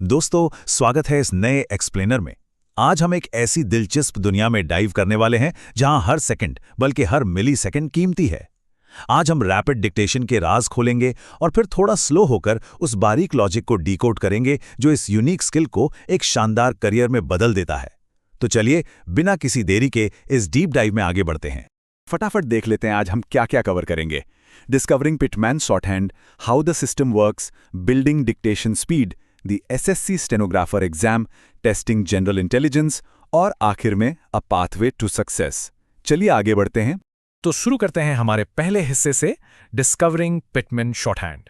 दोस्तों, स्वागत है इस नए एक्सप्लेनर में। आज हम एक ऐसी दिलचस्प दुनिया में डाइव करने वाले हैं जहां हर सेकंड बल्कि हर मिली सेकंड कीमती है। आज हम रैपिड डिक्टेशन के राज खोलेंगे और फिर थोड़ा स्लो होकर उस बारीक लॉजिक को डिकोड करेंगे जो इस यूनिक स्किल को एक शानदार करियर में बदल देता है। तो चलिए, बिना किसी देरी के इस डीप डाइव में आगे बढ़ते हैं। फटाफट देख लेते हैं आज हम क्या क्या कवर करेंगे। Discovering Pitman shorthand, how the system works, building dictation speed, the assessee stenographer exam, testing general intelligence और आखिर में अ पाथवे टू सक्सेस। चलिए आगे बढ़ते हैं। तो शुरू करते हैं हमारे पहले हिस्से से, डिस्कवरिंग पिटमैन शॉर्टहैंड।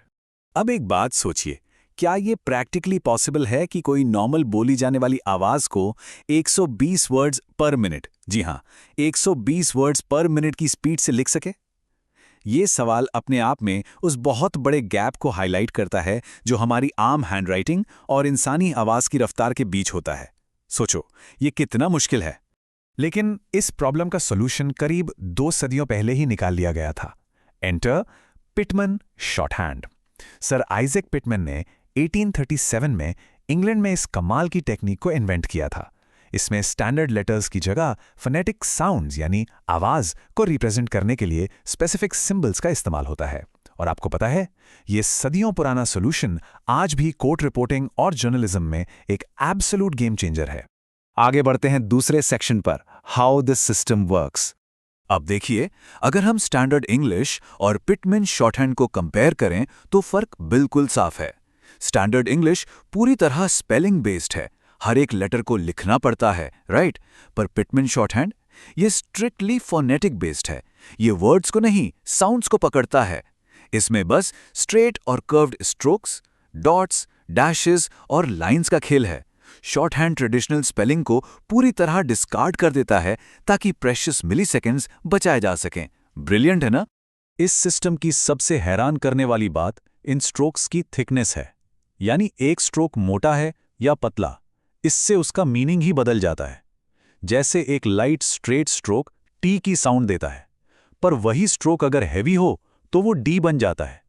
अब एक बात सोचिए, क्या ये प्रैक्टिकली पॉसिबल है कि कोई नॉर्मल बोली जाने वाली आवाज को 120 वर्ड्स पर मिनट, जी हां, 120 वर्ड्स पर मिनट की स्पीड से लिख सके? ये सवाल अपने आप में उस बहुत बड़े गैप को हाईलाइट करता है जो हमारी आम हैंडराइटिंग और इंसानी आवाज की रफ्तार के बीच होता है। सोचो, ये कितना मुश्किल है। लेकिन इस प्रॉब्लम का सॉल्यूशन करीब 2 सदियों पहले ही निकाल लिया गया था। Enter Pitman shorthand. Sir Isaac Pitman ने 1837 में इंग्लैंड में इस कमाल की टेक्निक को इन्वेंट किया था। इसमें स्टैंडर्ड लेटर्स की जगह फोनेटिक साउंड्स यानी आवाज को रिप्रेजेंट करने के लिए स्पेसिफिक सिंबल्स का इस्तेमाल होता है। और आपको पता है, ये सदियों पुराना सॉल्यूशन आज भी कोर्ट रिपोर्टिंग और जर्नलिज्म में एक एब्सोल्यूट गेम चेंजर है। आगे बढ़ते हैं दूसरे सेक्शन पर, हाउ दिस सिस्टम वर्क्स। अब देखिए, अगर हम स्टैंडर्ड इंग्लिश और पिटमैन शॉर्टहैंड को कंपेयर करें तो फर्क बिल्कुल साफ है। स्टैंडर्ड इंग्लिश पूरी तरह स्पेलिंग बेस्ड है, हर एक लेटर को लिखना पड़ता है, राइट? पर पिटमैन शॉर्टहैंड ये स्ट्रिक्टली फोनेटिक बेस्ड है। ये वर्ड्स को नहीं, साउंड्स को पकड़ता है। इसमें बस स्ट्रेट और कर्व्ड स्ट्रोक्स, डॉट्स, डैशेस और लाइंस का खेल है। शॉर्टहैंड ट्रेडिशनल स्पेलिंग को पूरी तरह डिस्कार्ड कर देता है ताकि प्रेशियस मिलीसेकंड्स बचाए जा सकें। ब्रिलियंट है ना? इस सिस्टम की सबसे हैरान करने वाली बात इन स्ट्रोक्स की थिकनेस है। यानी एक स्ट्रोक मोटा है या पतला, इससे उसका मीनिंग ही बदल जाता है। जैसे एक लाइट स्ट्रेट स्ट्रोक टी की साउंड देता है, पर वही स्ट्रोक अगर हैवी हो तो वो डी बन जाता है।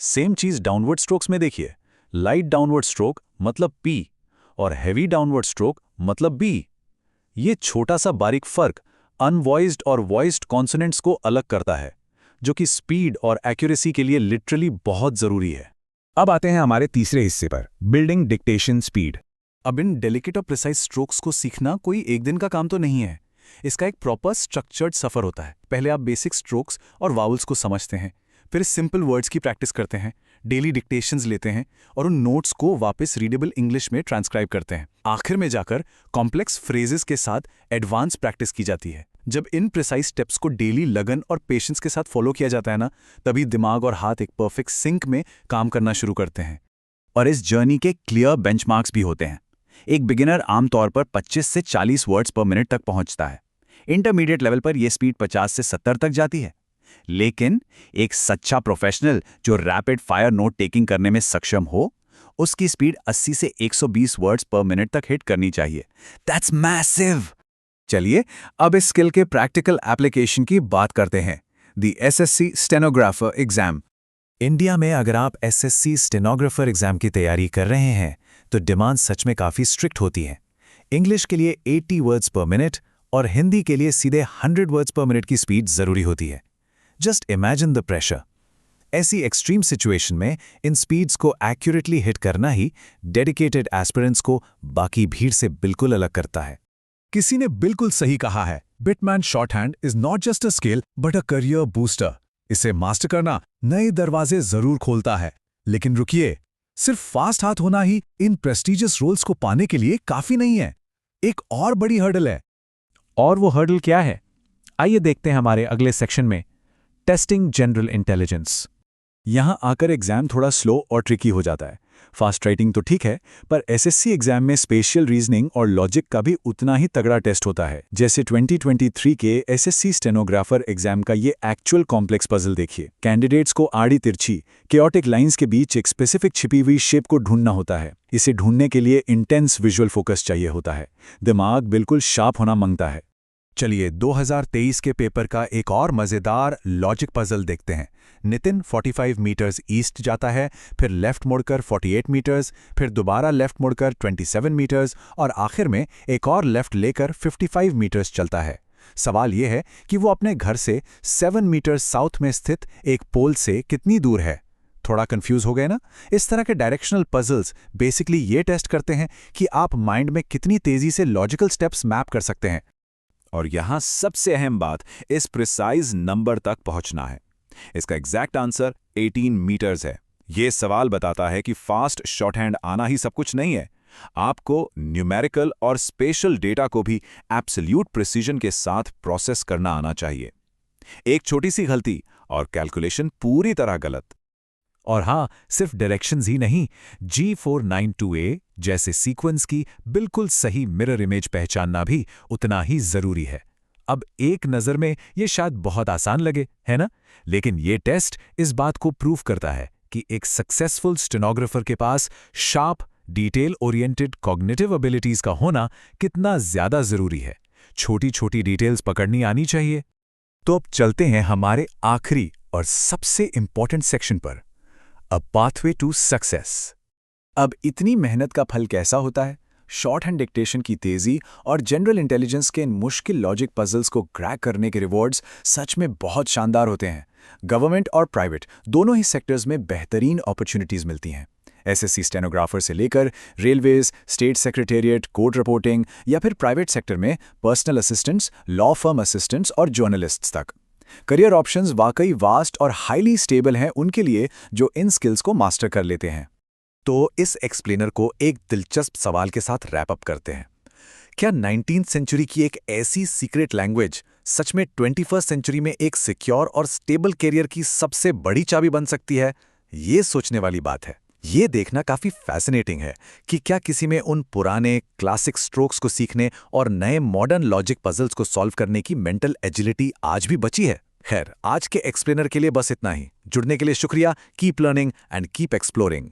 सेम चीज डाउनवर्ड स्ट्रोक्स में देखिए, लाइट डाउनवर्ड स्ट्रोक मतलब पी और हैवी डाउनवर्ड स्ट्रोक मतलब बी। ये छोटा सा बारीक फर्क अनवॉइस्ड और वॉइस्ड कॉन्सोनेंट्स को अलग करता है, जो कि स्पीड और एक्यूरेसी के लिए लिटरली बहुत जरूरी है। अब आते हैं हमारे तीसरे हिस्से पर, बिल्डिंग डिक्टेशन स्पीड। अब इन डेलिकेट और प्रिसाइज स्ट्रोक्स को सीखना कोई एक दिन का काम तो नहीं है। इसका एक प्रॉपर स्ट्रक्चर्ड सफर होता है। पहले आप बेसिक स्ट्रोक्स और वावल्स को समझते हैं, फिर सिंपल वर्ड्स की प्रैक्टिस करते हैं, डेली डिक्टेशंस लेते हैं और उन नोट्स को वापस रीडेबल इंग्लिश में ट्रांसक्राइब करते हैं। आखिर में जाकर कॉम्प्लेक्स फ्रेजेस के साथ एडवांस प्रैक्टिस की जाती है। जब इन प्रिसाइज स्टेप्स को डेली लगन और पेशेंस के साथ फॉलो किया जाता है ना, तभी दिमाग और हाथ एक परफेक्ट सिंक में काम करना शुरू करते हैं। और इस जर्नी के क्लियर बेंचमार्क्स भी होते हैं। एक बिगिनर आमतौर पर 25 से 40 वर्ड्स पर मिनट तक पहुंचता है। इंटरमीडिएट लेवल पर यह स्पीड 50 से 70 तक जाती है। लेकिन एक सच्चा प्रोफेशनल जो रैपिड फायर नोट टेकिंग करने में सक्षम हो, उसकी स्पीड 80 से 120 वर्ड्स पर मिनट तक हिट करनी चाहिए। That's massive. चलिए अब इस स्किल के प्रैक्टिकल एप्लीकेशन की बात करते हैं। The assessee stenographer exam. India में अगर आप एसएससी स्टेनोग्राफर एग्जाम की तैयारी कर रहे हैं तो डिमांड सच में काफ़ी स्ट्रिक्ट होती है। इंग्लिश के लिए 80 वर्ड्स पर मिनट और हिंदी के लिए सीधे 100 वर्ड्स पर मिनट की स्पीड ज़रूरी होती है। Just imagine the pressure. ऐसी एक्सट्रीम सिचुएशन में इन स्पीड्स को एक्यूरेटली हिट करना ही डेडिकेटेड एस्पिरेंट्स को बाकी भीड़ से बिल्कुल अलग करता है। किसी ने बिल्कुल सही कहा है, Pitman shorthand is not just a skill but a career booster. इसे मास्टर करना नए दरवाजे जरूर खोलता है, लेकिन रुकिए, सिर्फ फास्ट हाथ होना ही इन प्रेस्टिजियस रोल्स को पाने के लिए काफी नहीं है। एक और बड़ी हर्डल है। और वो हर्डल क्या है? आइए देखते हैं हमारे अगले सेक्शन में, टेस्टिंग जनरल इंटेलिजेंस। यहां आकर एग्जाम थोड़ा स्लो और ट्रिकी हो जाता है। फास्ट राइटिंग तो ठीक है, पर एसएससी एग्जाम में स्पेशियल रीजनिंग और लॉजिक का भी उतना ही तगड़ा टेस्ट होता है। जैसे 2023 के एसएससी स्टेनोग्राफर एग्जाम का ये एक्चुअल कॉम्प्लेक्स पजल देखिए। कैंडिडेट्स को आड़ी तिरछी केओटिक लाइंस के बीच एक स्पेसिफिक छिपी हुई शेप को ढूंढना होता है। इसे ढूंढने के लिए इंटेंस विजुअल फोकस चाहिए होता है। दिमाग बिल्कुल शार्प होना मांगता है। चलिए 2023 के पेपर का एक और मजेदार लॉजिक पजल देखते हैं। नितिन 45 मीटर्स ईस्ट जाता है, फिर लेफ्ट मुड़कर 48 मीटर्स, फिर दोबारा लेफ्ट मुड़कर 27 मीटर्स और आखिर में एक और लेफ्ट लेकर 55 मीटर्स चलता है। सवाल यह है कि वो अपने घर से 7 मीटर साउथ में स्थित एक पोल से कितनी दूर है। थोड़ा कंफ्यूज हो गए ना? इस तरह के डायरेक्शनल पजल्स बेसिकली ये टेस्ट करते हैं कि आप माइंड में कितनी तेजी से लॉजिकल स्टेप्स मैप कर सकते हैं। और यहां सबसे अहम बात इस प्रिसाइज नंबर तक पहुंचना है। इसका एग्जैक्ट आंसर 18 मीटर्स है। यह सवाल बताता है कि फास्ट शॉर्टहैंड आना ही सब कुछ नहीं है, आपको न्यूमेरिकल और स्पेशल डेटा को भी एब्सोल्यूट प्रिसीजन के साथ प्रोसेस करना आना चाहिए। एक छोटी सी गलती और कैलकुलेशन पूरी तरह गलत। और हाँ, सिर्फ डायरेक्शंस ही नहीं, G492A जैसे सीक्वेंस की बिल्कुल सही मिरर इमेज पहचानना भी उतना ही जरूरी है। अब एक नज़र में ये शायद बहुत आसान लगे, है ना? लेकिन ये टेस्ट इस बात को प्रूव करता है कि एक सक्सेसफुल स्टेनोग्राफर के पास sharp, detail oriented cognitive abilities का होना कितना ज्यादा जरूरी है। छोटी छोटी डिटेल्स पकड़नी आनी चाहिए। तो अब चलते हैं हमारे आखिरी और सबसे इंपॉर्टेंट सेक्शन पर, अ पाथवे टू सक्सेस। अब इतनी मेहनत का फल कैसा होता है? शॉर्ट हैंड डिक्टेशन की तेजी और जनरल इंटेलिजेंस के इन मुश्किल लॉजिक पजल्स को क्रैक करने के रिवॉर्ड्स सच में बहुत शानदार होते हैं। गवर्नमेंट और प्राइवेट दोनों ही सेक्टर्स में बेहतरीन अपॉर्चुनिटीज मिलती हैं। एसएससी स्टेनोग्राफर से लेकर railways, state secretariat, court reporting या फिर प्राइवेट सेक्टर में personal assistants, law firm assistants और जर्नलिस्ट्स तक। करियर ऑप्शंस वाकई वास्ट और हाईली स्टेबल हैं उनके लिए जो इन स्किल्स को मास्टर कर लेते हैं। तो इस एक्सप्लेनर को एक दिलचस्प सवाल के साथ रैप अप करते हैं। क्या 19th सेंचुरी की एक ऐसी सीक्रेट लैंग्वेज सच में 21st सेंचुरी में एक सिक्योर और स्टेबल करियर की सबसे बड़ी चाबी बन सकती है? ये सोचने वाली बात है। ये देखना काफी फैसिनेटिंग है कि क्या किसी में उन पुराने क्लासिक स्ट्रोक्स को सीखने और नए मॉडर्न लॉजिक पजल्स को सॉल्व करने की मेंटल एजिलिटी आज भी बची है। खैर, आज के एक्सप्लेनर के लिए बस इतना ही। जुड़ने के लिए शुक्रिया। Keep learning and keep exploring.